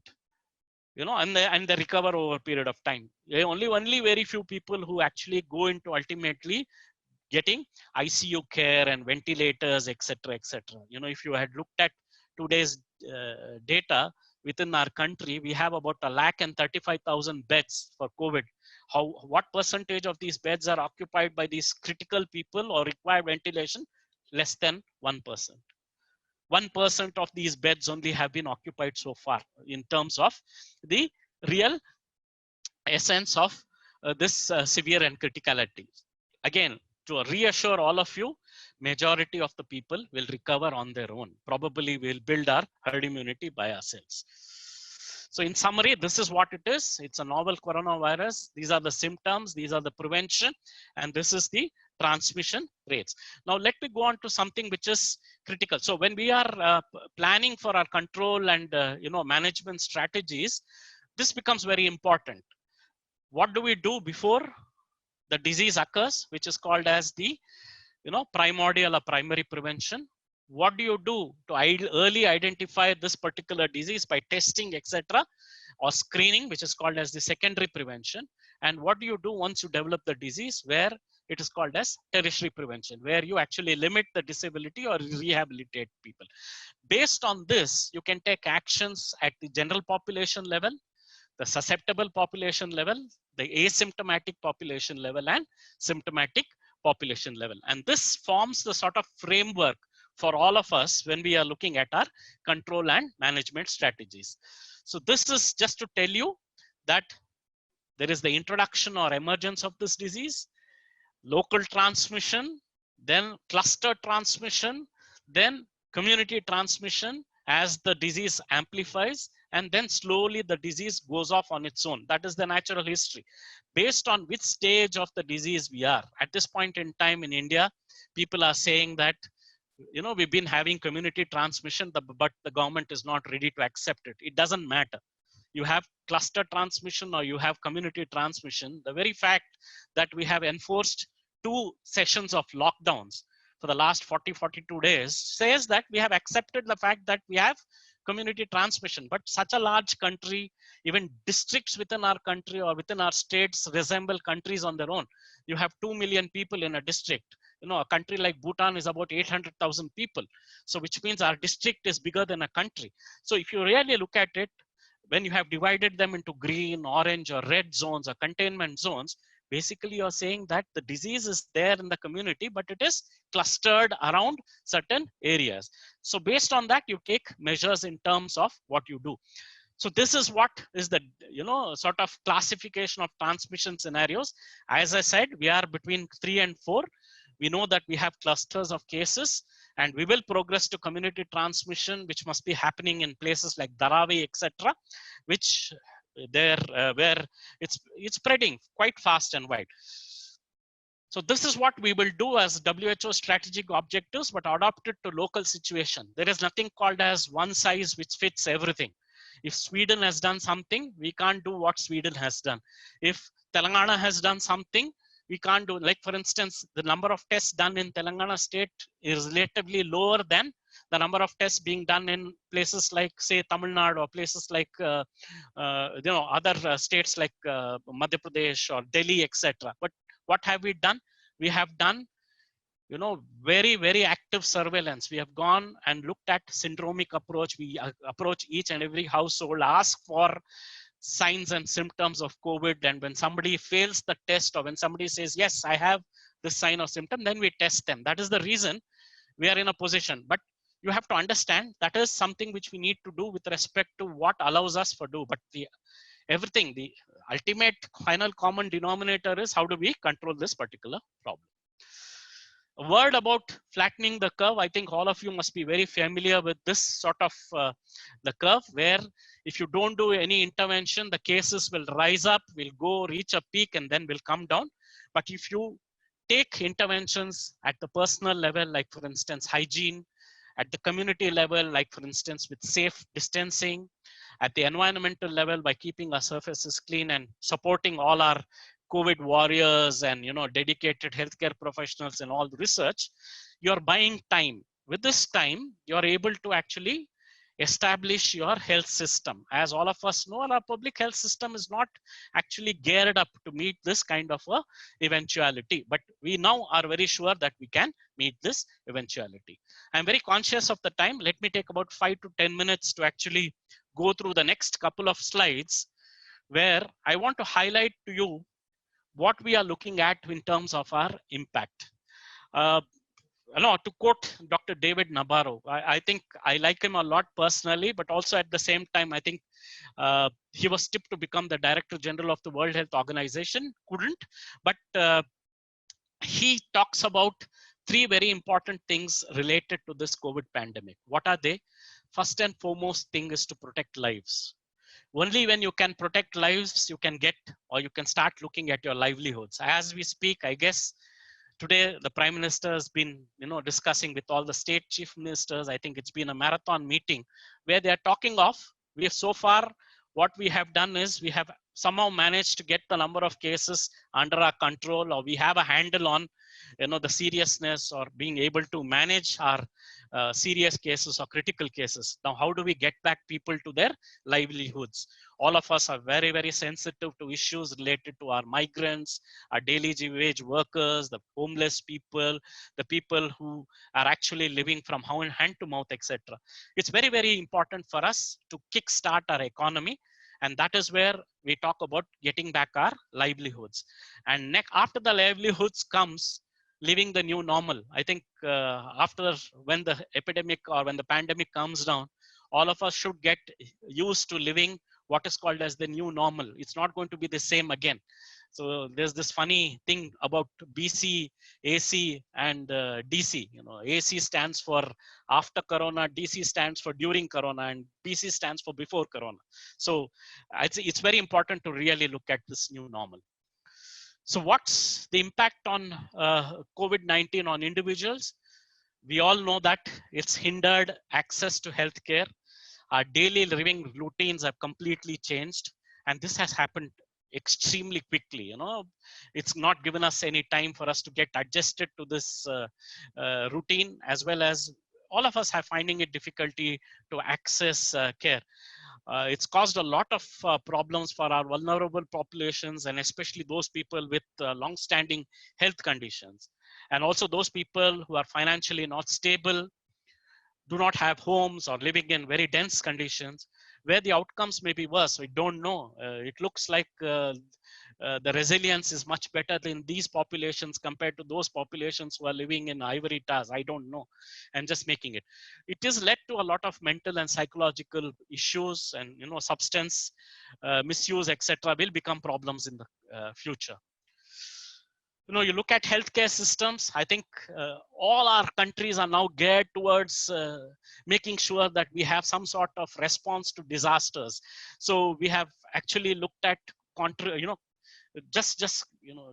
And they recover over a period of time. Only very few people who actually go into ultimately getting ICU care and ventilators, etc., etc. If you had looked at today's data within our country, we have about 135,000 beds for COVID. What percentage of these beds are occupied by these critical people or require ventilation? Less than 1%. 1% of these beds only have been occupied so far in terms of the real essence of this severe and criticality. Again, to reassure all of you, majority of the people will recover on their own. Probably we'll build our herd immunity by ourselves. So in summary, this is what it is. It's a novel coronavirus. These are the symptoms, these are the prevention, and this is the transmission rates. Now let me go on to something which is critical. So when we are planning for our control and management strategies, this becomes very important. What do we do before the disease occurs, which is called as the primordial or primary prevention? What do you do to early identify this particular disease by testing, etc., or screening, which is called as the secondary prevention? And what do you do once you develop the disease, where it is called as tertiary prevention, where you actually limit the disability or rehabilitate people? Based on this, you can take actions at the general population level, the susceptible population level, the asymptomatic population level, and symptomatic population level. And this forms the sort of framework for all of us when we are looking at our control and management strategies. So this is just to tell you that there is the introduction or emergence of this disease, local transmission, then cluster transmission, then community transmission as the disease amplifies, and then slowly the disease goes off on its own. That is the natural history. Based on which stage of the disease we are. At this point in time in India, people are saying that, we've been having community transmission, but the government is not ready to accept it. It doesn't matter. You have cluster transmission or you have community transmission. The very fact that we have enforced 2 sessions of lockdowns for the last 42 days says that we have accepted the fact that we have community transmission. But such a large country, even districts within our country or within our states resemble countries on their own. You have 2 million people in a district. You know, a country like Bhutan is about 800,000 people. So which means our district is bigger than a country. So if you really look at it, when you have divided them into green, orange, or red zones or containment zones, basically you're saying that the disease is there in the community, but it is clustered around certain areas. So based on that, you take measures in terms of what you do. So this is what is the, you know, sort of classification of transmission scenarios. As I said, we are between 3 and 4. We know that we have clusters of cases, and we will progress to community transmission, which must be happening in places like Dharavi, etc., which there where it's spreading quite fast and wide. So this is what we will do as WHO strategic objectives, but adapted to local situation. There is nothing called as one size which fits everything. If Sweden has done something, we can't do what Sweden has done. If Telangana has done something, we can't do, like for instance, the number of tests done in Telangana state is relatively lower than the number of tests being done in places like, say, Tamil Nadu, or places like, you know, other states like Madhya Pradesh or Delhi, etc. But what have we done? We have done, you know, very, very active surveillance. We have gone and looked at syndromic approach. We approach each and every household, ask for signs and symptoms of COVID. And when somebody fails the test, or when somebody says, yes, I have this sign or symptom, then we test them. That is the reason we are in a position. But you have to understand that is something which we need to do with respect to what allows us to do. But the ultimate final common denominator is how do we control this particular problem. A word about flattening the curve. I think all of you must be very familiar with this sort of the curve, where if you don't do any intervention, the cases will rise up, will go reach a peak, and then will come down. But if you take interventions at the personal level, like for instance, hygiene, at the community level, like for instance, with safe distancing, at the environmental level by keeping our surfaces clean and supporting all our COVID warriors and, you know, dedicated healthcare professionals and all the research, you're buying time. With this time, you're able to actually establish your health system. As all of us know, our public health system is not actually geared up to meet this kind of a eventuality, but we now are very sure that we can meet this eventuality. I'm very conscious of the time. Let me take about 5 to 10 minutes to actually go through the next couple of slides, where I want to highlight to you what we are looking at in terms of our impact. To quote Dr. David Nabarro, I think I like him a lot personally, but also at the same time, I think he was tipped to become the Director General of the World Health Organization, couldn't, but he talks about 3 very important things related to this COVID pandemic. What are they? First and foremost thing is to protect lives. Only when you can protect lives, you can get, or you can start looking at your livelihoods. As we speak, I guess today the Prime Minister has been, you know, discussing with all the state chief ministers. I think it's been a marathon meeting where they are talking of, we have so far, what we have done is we have somehow managed to get the number of cases under our control, or we have a handle on, you know, the seriousness, or being able to manage our serious cases or critical cases. Now, how do we get back people to their livelihoods? All of us are very, very sensitive to issues related to our migrants, our daily wage workers, the homeless people, the people who are actually living from hand to mouth, etc. It's very, very important for us to kickstart our economy. And that is where we talk about getting back our livelihoods. And after the livelihoods comes living the new normal. I think after, when the epidemic or when the pandemic comes down, all of us should get used to living what is called as the new normal. It's not going to be the same again. So there's this funny thing about BC, AC, and DC. You know, AC stands for after Corona, DC stands for during Corona, and BC stands for before Corona. So it's very important to really look at this new normal. So what's the impact on COVID-19 on individuals? We all know that it's hindered access to healthcare. Our daily living routines have completely changed. And this has happened extremely quickly. You know, it's not given us any time for us to get adjusted to this routine, as well as all of us have finding it difficulty to access care. It's caused a lot of problems for our vulnerable populations, and especially those people with long-standing health conditions, and also those people who are financially not stable, do not have homes, or living in very dense conditions where the outcomes may be worse. We don't know. It looks like the resilience is much better in these populations compared to those populations who are living in ivory towers. I don't know. I'm just making it. It is led to a lot of mental and psychological issues, and substance misuse, etc., will become problems in the future. You look at healthcare systems. I think all our countries are now geared towards making sure that we have some sort of response to disasters. So we have actually looked at just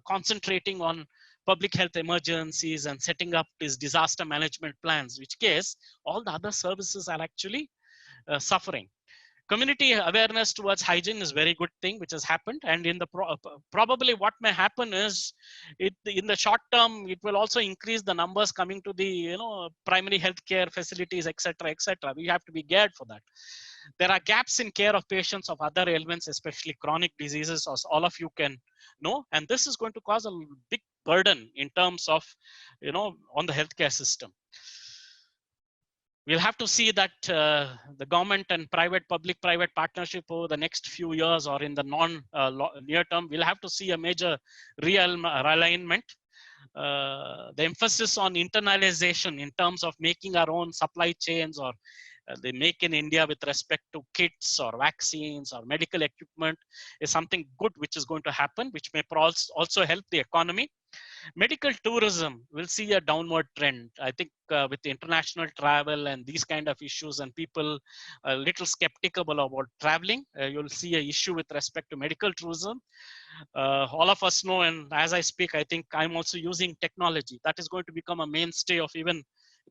concentrating on public health emergencies and setting up these disaster management plans, which case all the other services are actually suffering. Community awareness towards hygiene is very good thing which has happened, and in the probably what may happen is in the short term it will also increase the numbers coming to the primary healthcare facilities, etc., etc. We have to be geared for that. There are gaps in care of patients of other ailments, especially chronic diseases, as all of you can know, and this is going to cause a big burden in terms of on the healthcare system. We'll have to see that the government and public-private partnership over the next few years, or in the near term, we'll have to see a major realignment. The emphasis on internalization in terms of making our own supply chains, or the make in India with respect to kits or vaccines or medical equipment, is something good which is going to happen, which may also help the economy. Medical tourism will see a downward trend. I think with the international travel and these kind of issues, and people a little skeptical about traveling, you'll see an issue with respect to medical tourism. All of us know, and as I speak, I think I'm also using technology. That is going to become a mainstay of even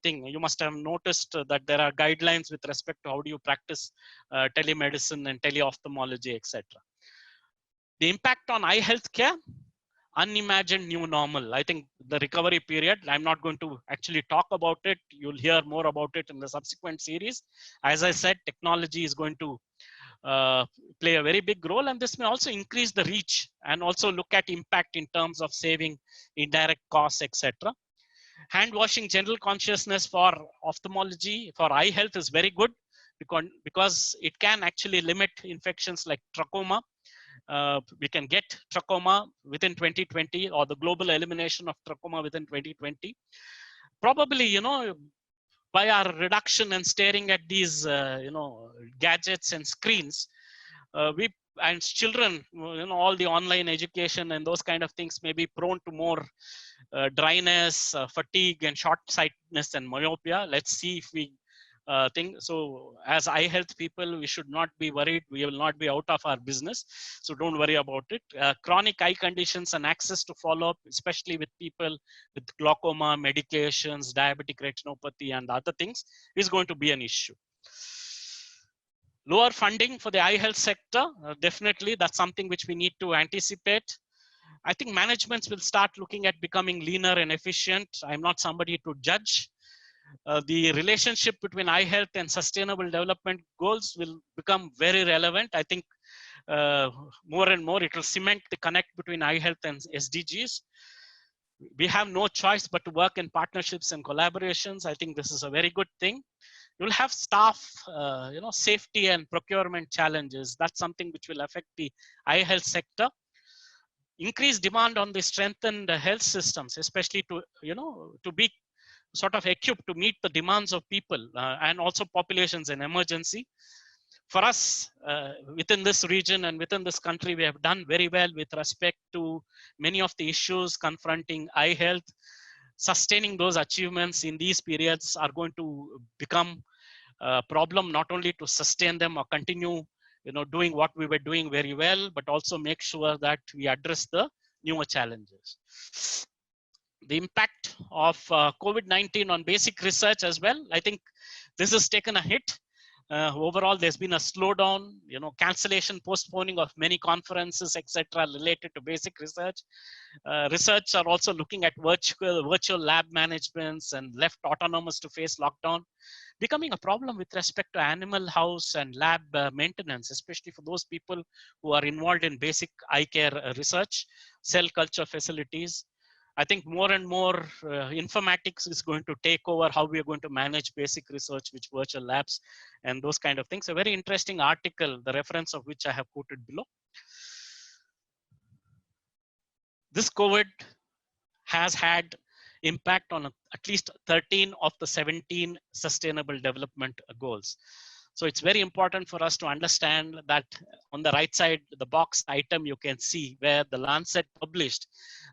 thing. You must have noticed that there are guidelines with respect to how do you practice telemedicine and teleophthalmology, etc. The impact on eye health care, unimagined new normal. I think the recovery period, I'm not going to actually talk about it. You'll hear more about it in the subsequent series. As I said, technology is going to play a very big role, and this may also increase the reach and also look at impact in terms of saving indirect costs, etc. Hand washing general consciousness for ophthalmology, for eye health, is very good because it can actually limit infections like trachoma. We can get trachoma within 2020, or the global elimination of trachoma within 2020. Probably, by our reduction and staring at these, gadgets and screens, and children, all the online education and those kind of things may be prone to more dryness, fatigue, and short-sightedness and myopia. Let's see if we thing. So as eye health people, we should not be worried. We will not be out of our business. So don't worry about it. Chronic eye conditions and access to follow-up, especially with people with glaucoma, medications, diabetic retinopathy, and other things, is going to be an issue. Lower funding for the eye health sector, definitely that's something which we need to anticipate. I think managements will start looking at becoming leaner and efficient. I'm not somebody to judge. The relationship between eye health and sustainable development goals will become very relevant. I think more and more it will cement the connect between eye health and SDGs. We have no choice but to work in partnerships and collaborations. I think this is a very good thing. You'll have staff, safety and procurement challenges. That's something which will affect the eye health sector. Increased demand on the strengthened health systems, especially to be sort of equipped to meet the demands of people and also populations in emergency. For us, within this region and within this country, we have done very well with respect to many of the issues confronting eye health. Sustaining those achievements in these periods are going to become a problem, not only to sustain them or continue doing what we were doing very well, but also make sure that we address the newer challenges. The impact of COVID-19 on basic research as well. I think this has taken a hit. Overall, there's been a slowdown, cancellation, postponing of many conferences, etc., related to basic research. Research are also looking at virtual lab managements and left autonomous to face lockdown, becoming a problem with respect to animal house and lab maintenance, especially for those people who are involved in basic eye care research, cell culture facilities. I think more and more informatics is going to take over how we are going to manage basic research, which virtual labs and those kind of things. A very interesting article, the reference of which I have quoted below. This COVID has had impact on at least 13 of the 17 sustainable development goals. So it's very important for us to understand that on the right side, the box item, you can see where the Lancet published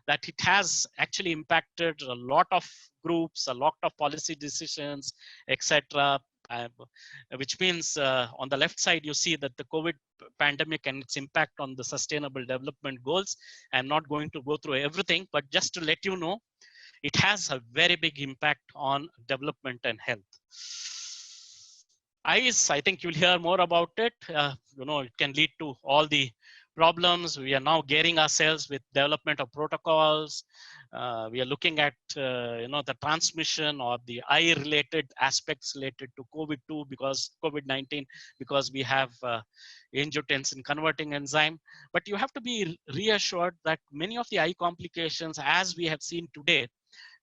that it has actually impacted a lot of groups, a lot of policy decisions, etc. Which means on the left side, you see that the COVID pandemic and its impact on the sustainable development goals. I'm not going to go through everything, but just to let you know, it has a very big impact on development and health. ICE, I think you'll hear more about it. It can lead to all the problems. We are now gearing ourselves with development of protocols. We are looking at, the transmission or the eye-related aspects related to COVID-2 because COVID-19, because we have angiotensin converting enzyme. But you have to be reassured that many of the eye complications, as we have seen today,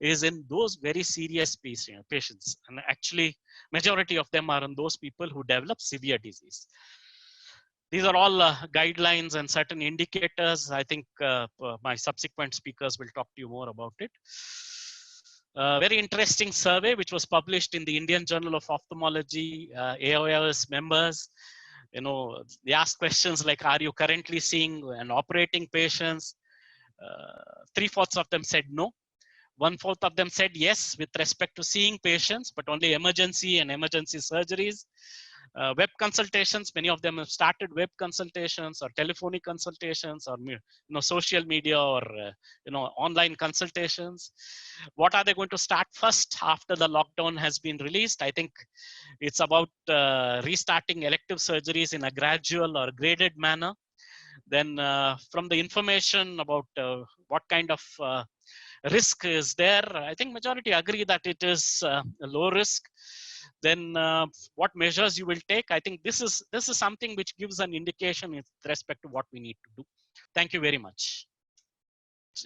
is in those very serious patients. And actually, majority of them are in those people who develop severe disease. These are all guidelines and certain indicators. I think my subsequent speakers will talk to you more about it. Very interesting survey, which was published in the Indian Journal of Ophthalmology, AOS members. They ask questions like, are you currently seeing and operating patients? 3/4 of them said no. 1/4 of them said yes with respect to seeing patients, but only emergency and emergency surgeries. Web consultations, many of them have started web consultations or telephonic consultations or social media or online consultations. What are they going to start first after the lockdown has been released? I think it's about restarting elective surgeries in a gradual or graded manner. Then from the information about what kind of risk is there, I think majority agree that it is a low risk. Then what measures you will take? I think this is something which gives an indication with respect to what we need to do. Thank you very much.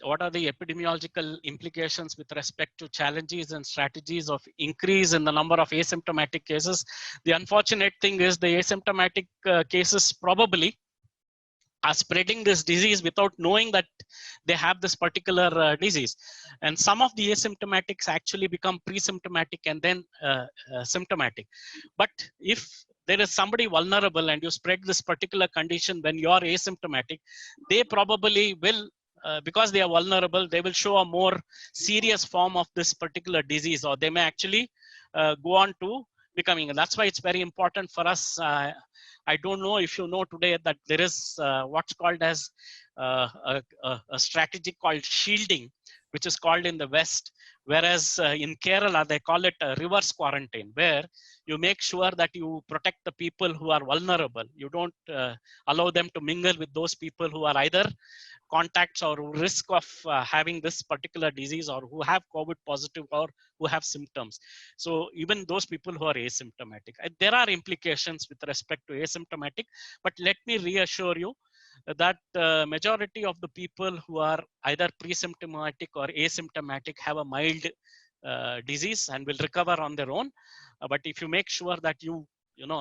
What are the epidemiological implications with respect to challenges and strategies of increase in the number of asymptomatic cases? The unfortunate thing is the asymptomatic cases probably are spreading this disease without knowing that they have this particular disease. And some of the asymptomatics actually become pre-symptomatic and then symptomatic. But if there is somebody vulnerable and you spread this particular condition when you are asymptomatic, they probably will, because they are vulnerable, they will show a more serious form of this particular disease, or they may actually go on to becoming. And that's why it's very important for us. I don't know if you know today that there is what's called as a strategy called shielding, which is called in the West, whereas in Kerala, they call it a reverse quarantine, where you make sure that you protect the people who are vulnerable. You don't allow them to mingle with those people who are either contacts or risk of having this particular disease, or who have COVID positive, or who have symptoms. So even those people who are asymptomatic, there are implications with respect to asymptomatic, but let me reassure you that majority of the people who are either pre-symptomatic or asymptomatic have a mild disease and will recover on their own. But if you make sure that you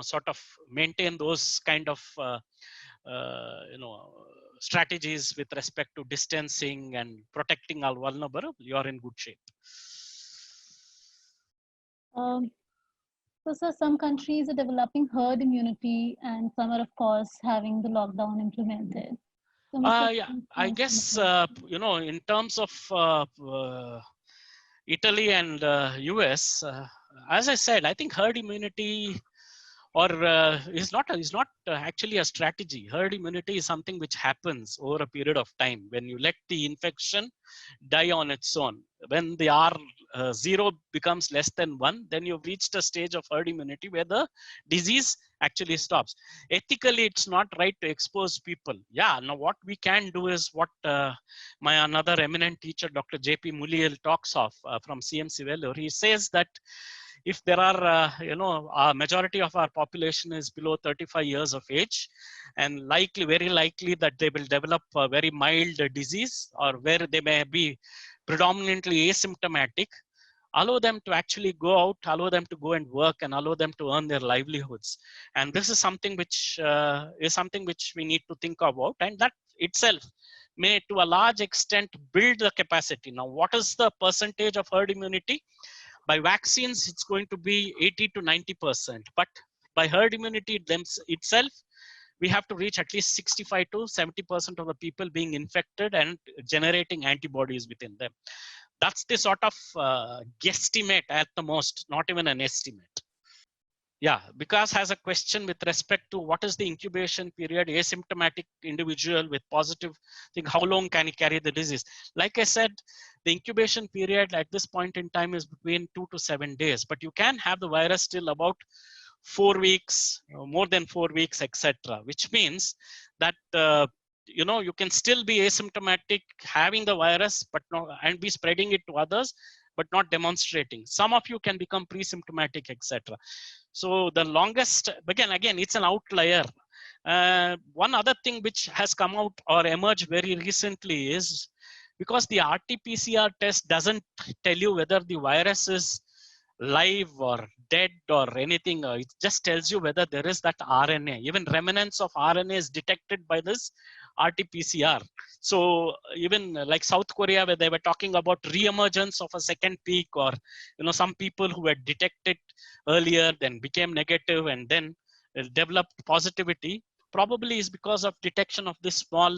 sort of maintain those kind of strategies with respect to distancing and protecting our vulnerable, you are in good shape. So some countries are developing herd immunity, and some are, of course, having the lockdown implemented. So yeah, I guess in terms of Italy and US, as I said, I think herd immunity is not actually a strategy. Herd immunity is something which happens over a period of time when you let the infection die on its own. When they are 0 becomes less than 1, then you've reached a stage of herd immunity where the disease actually stops. Ethically, it's not right to expose people. Yeah, now what we can do is what my another eminent teacher, Dr. J.P. Mulial, talks of from CMC Vellore. He says that if there are, a majority of our population is below 35 years of age, and likely, very likely that they will develop a very mild disease, or where they may be predominantly asymptomatic, allow them to actually go out, allow them to go and work, and allow them to earn their livelihoods. And this is something which we need to think about, and that itself may to a large extent build the capacity. Now, what is the percentage of herd immunity? By vaccines, it's going to be 80 to 90%, but by herd immunity itself, we have to reach at least 65 to 70% of the people being infected and generating antibodies within them. That's the sort of guesstimate at the most, not even an estimate. Yeah, Vikas has a question with respect to what is the incubation period, asymptomatic individual with positive thing, how long can he carry the disease? Like I said, the incubation period at this point in time is between 2 to 7 days, but you can have the virus till about 4 weeks, more than 4 weeks, etc. Which means that you can still be asymptomatic, having the virus, but not, and be spreading it to others, but not demonstrating. Some of you can become pre-symptomatic, etc. So the longest, again, it's an outlier. One other thing which has come out or emerged very recently is because the RT-PCR test doesn't tell you whether the virus is live or dead or anything. It just tells you whether there is that RNA. Even remnants of RNA is detected by this RT-PCR. So even like South Korea, where they were talking about re-emergence of a second peak, or some people who were detected earlier, then became negative, and then developed positivity, probably is because of detection of this small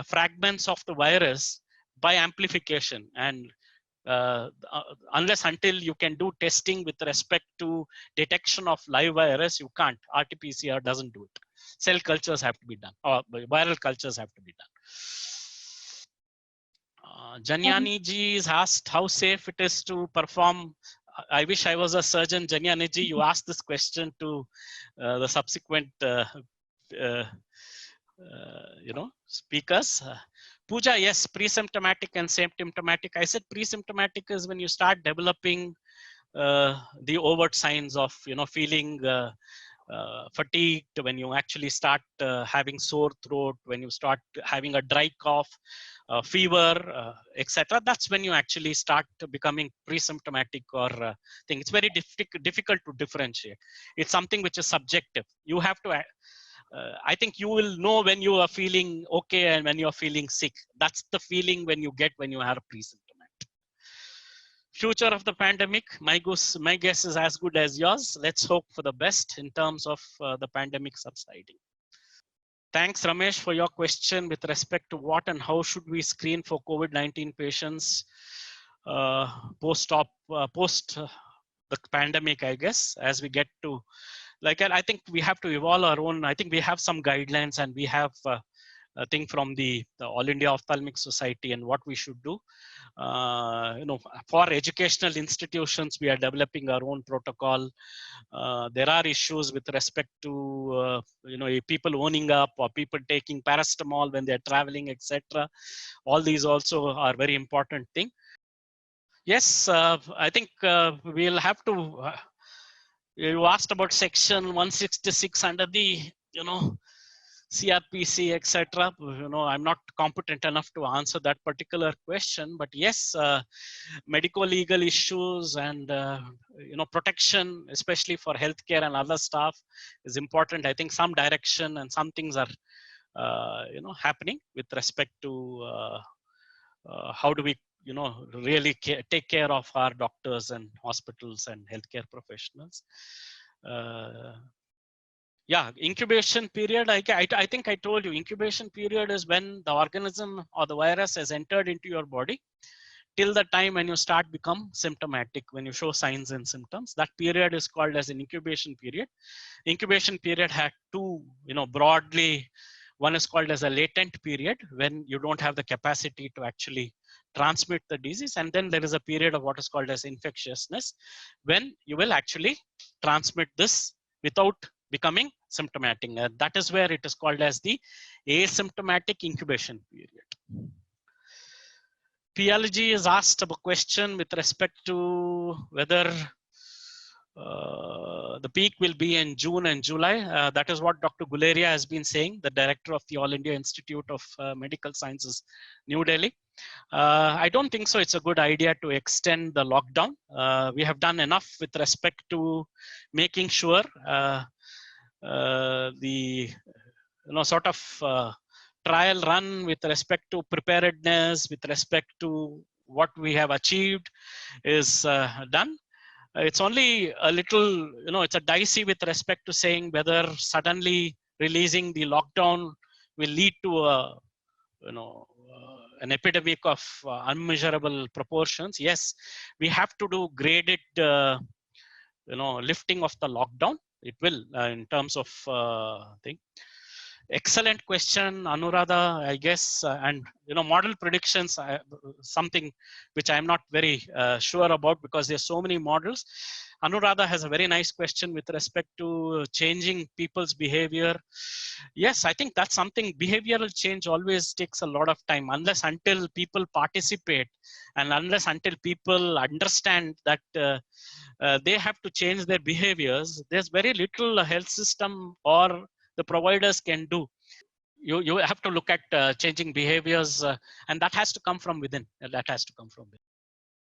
fragments of the virus by amplification. And unless until you can do testing with respect to detection of live virus, you can't. RT-PCR doesn't do it. Cell cultures have to be done, or viral cultures have to be done. Janyani ji is asked how safe it is to perform. I wish I was a surgeon, Janyani ji. You asked this question to the subsequent speakers. Pooja, yes, pre-symptomatic and symptomatic. I said pre-symptomatic is when you start developing the overt signs of, feeling fatigued, when you actually start having sore throat, when you start having a dry cough, fever, etc. That's when you actually start becoming pre-symptomatic or thing. It's very difficult to differentiate. It's something which is subjective. You have to I think you will know when you are feeling okay and when you're feeling sick. That's the feeling when you get when you are pre-symptomatic. Future of the pandemic, my guess is as good as yours. Let's hope for the best in terms of the pandemic subsiding. Thanks, Ramesh, for your question with respect to what and how should we screen for COVID-19 patients post the pandemic, I guess, as we get to, like, I think we have to evolve our own. I think we have some guidelines, and we have a thing from the All India Ophthalmic Society and what we should do. For educational institutions, we are developing our own protocol. There are issues with respect to, people owning up or people taking paracetamol when they're traveling, etc. All these also are very important thing. Yes, I think we'll have to, you asked about section 166 under the, CRPC, etc. I'm not competent enough to answer that particular question, but yes, medical legal issues and, protection, especially for healthcare and other stuff, is important. I think some direction and some things are, happening with respect to how do we, really take care of our doctors and hospitals and healthcare professionals. Yeah, incubation period, I think I told you, incubation period is when the organism or the virus has entered into your body till the time when you start become symptomatic, when you show signs and symptoms. That period is called as an incubation period. Incubation period had two, broadly, one is called as a latent period, when you don't have the capacity to actually transmit the disease, and then there is a period of what is called as infectiousness, when you will actually transmit this without becoming symptomatic. That is where it is called as the asymptomatic incubation period. PLG is asked a question with respect to whether the peak will be in June and July. That is what Dr. Guleria has been saying, the director of the All India Institute of Medical Sciences, New Delhi. I don't think so. It's a good idea to extend the lockdown. We have done enough with respect to making sure the sort of trial run with respect to preparedness, with respect to what we have achieved is done. It's only a little, it's a dicey with respect to saying whether suddenly releasing the lockdown will lead to a, an epidemic of unmeasurable proportions. Yes, we have to do graded, lifting of the lockdown. It will, in terms of thing. Excellent question, Anuradha, I guess, and model predictions, something which I'm not very sure about, because there's so many models. Anuradha has a very nice question with respect to changing people's behavior. Yes, I think that's something. Behavioral change always takes a lot of time, unless until people participate, and unless until people understand that they have to change their behaviors. There's very little a health system or the providers can do. You have to look at changing behaviors, and that has to come from within. That has to come from within.